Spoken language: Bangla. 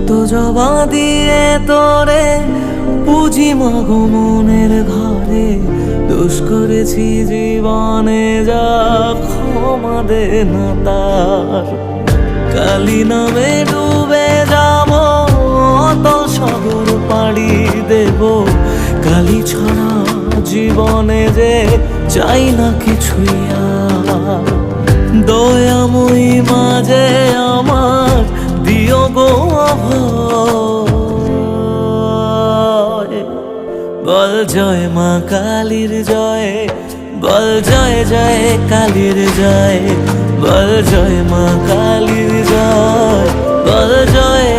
কত জবা দিয়ে তোরে পুজি মাগো মনের ঘরে, দোষ করেছি জীবনে যা ক্ষমা দে না তার। কালি নামে ডুবে যাব অতল সাগর পাড়ি দেব, কালি ছাড়া জীবনে যে চাই না কিছুই আর। দয়াময়ী মাঝে আমার দিও গো অভয়, বল জয় মা কালীর জয়, বল জয় জয় কালীর জয়, বল জয় মা কালীর জয়, বল জয়